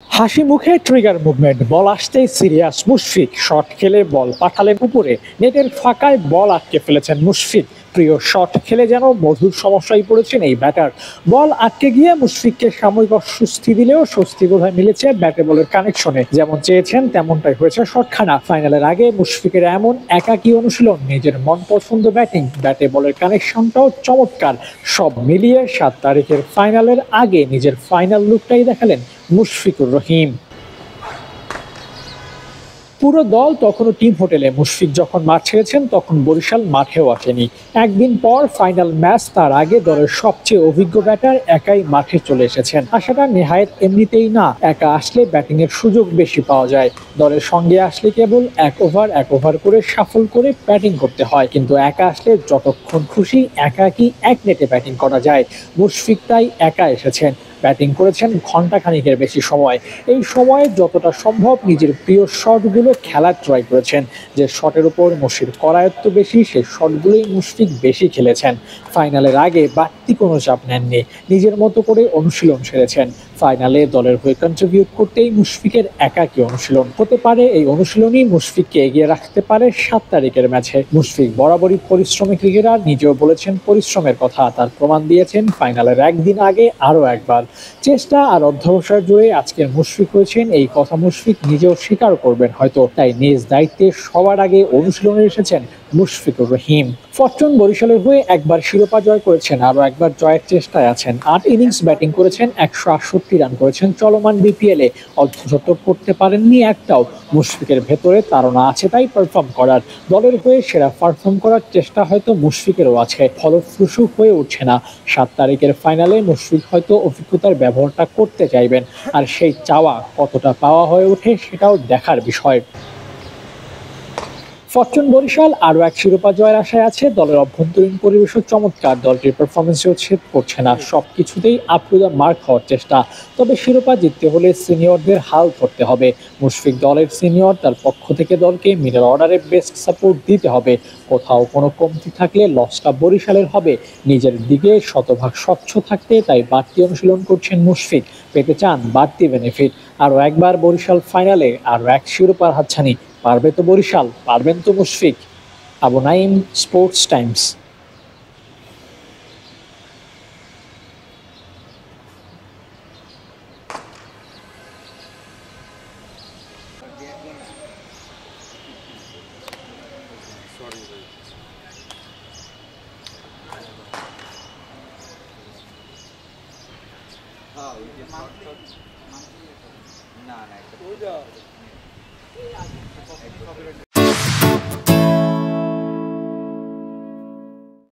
হাসি মুখে trigger movement, বল আসতেই সিরিয়াস মুশফিক, শট খেলে বল পাঠালেন উপরে, নেটের ফাঁকায় বল আটকে ফেলেছেন মুশফিক। প্রিয় শট খেলে যেন মধুর সমস্যায় পড়েছেন এই ব্যাটার। বল আটকে গিয়ে মুশফিককে সাময়িক অস্বস্তি দিলেও স্বস্তি বোধহয় মিলেছে ব্যাটে বলের কানেকশনে। যেমন চেয়েছেন তেমনটাই হয়েছে শটখানা। ফাইনালের আগে মুশফিকের এমন একাকী অনুশীলন, নিজের মন পছন্দ ব্যাটিং, ব্যাটে বলের কানেকশনটাও চমৎকার। সব মিলিয়ে 7 তারিখের ফাইনালের আগে নিজের ফাইনাল লুকটাই দেখালেন মুশফিকুর রহিম। পুরো দল তখনও টিম হোটেলে। মুশফিক যখন মাঠ ছেড়েছেন তখন বরিশাল মাঠেও আসেনি। একদিন পর ফাইনাল ম্যাচ, তার আগে দলের সবচেয়ে অভিজ্ঞ ব্যাটার একাই মাঠে চলে এসেছেন। আশাটা নেহায়েত এমনিতেই না, একা আসলে ব্যাটিং এর সুযোগ বেশি পাওয়া যায়। দলের সঙ্গে আসলে কেবল এক ওভার করে সাফল করে ব্যাটিং করতে হয়, কিন্তু একা আসলে যতক্ষণ খুশি একাকী এক নেটে ব্যাটিং করা যায়। মুশফিক তাই একা এসেছেন, ব্যাটিং করেছেন ঘন্টাখানিকের বেশি সময়। এই সময়ে যতটা সম্ভব নিজের প্রিয় শটগুলো খেলার ট্রাই করেছেন। যে শটের উপর মুশফিক করায়ত্ত বেশি, সেই শটগুলোই মুশফিক বেশি খেলেছেন। ফাইনালের আগে বাড়তি কোনো চাপ নেননি, নিজের মতো করে অনুশীলন সেরেছেন। ফাইনালে দলের হয়ে কন্ট্রিবিউট করতেই মুশফিকের একাকী অনুশীলন হতে পারে। এই অনুশীলনই মুশফিককে এগিয়ে রাখতে পারে 7 তারিখের ম্যাচে। মুশফিক বরাবরই পরিশ্রমী ক্রিকেটার, নিজেও বলেছেন পরিশ্রমের কথা। তার প্রমাণ দিয়েছেন ফাইনালের একদিন আগে আরও একবার। চেষ্টা আর অধ্যবসায়ের জোরে আজকের মুশফিক হয়েছেন, এই কথা মুশফিক নিজেও স্বীকার করবেন হয়তো। তাই নিজ দায়িত্বে সবার আগে অনুশীলনে এসেছেন মুশফিকুর রহিম। ফরচুন বরিশালের হয়ে একবার শিরোপা জয় করেছেন, আরও একবার জয়ের চেষ্টায় আছেন। 8 ইনিংস ব্যাটিং করেছেন, 168 রান করেছেন চলমান বিপিএলে। অর্ধশতক করতে পারেননি একটাও। মুশফিকের ভেতরে তাড়না আছে তাই পারফর্ম করার। দলের হয়ে সেরা পারফর্ম করার চেষ্টা হয়তো মুশফিকেরও আছে, ফলপ্রসূ হয়ে উঠছে না। 7 তারিখের ফাইনালে মুশফিক হয়তো অভিজ্ঞতার ব্যবহারটা করতে চাইবেন, আর সেই চাওয়া কতটা পাওয়া হয়ে ওঠে সেটাও দেখার বিষয়। ফরচুন বরিশাল আরও এক শিরোপা জয়ের আশায় আছে। দলের অভ্যন্তরীণ পরিবেশও চমৎকার, দলটির পারফরমেন্সেও ছেদ পড়ছে না। সবকিছুতেই আপ টু দ্য মার্ক হওয়ার চেষ্টা। তবে শিরোপা জিততে হলে সিনিয়রদের হাল ধরতে হবে। মুশফিক দলের সিনিয়র, তার পক্ষ থেকে দলকে মিডল অর্ডারে বেস্ট সাপোর্ট দিতে হবে। কোথাও কোনো কমতি থাকলে লসটা বরিশালের হবে। নিজের দিকে শতভাগ স্বচ্ছ থাকতে তাই বাড়তি অনুশীলন করছেন মুশফিক। পেতে চান বাড়তি বেনিফিট। আরও একবার বরিশাল ফাইনালে, আরও এক শিরোপার হাতছানি। পারবে তো বরিশাল, পারবেন তো মুশফিক। Abu Naim, Sports Times. না না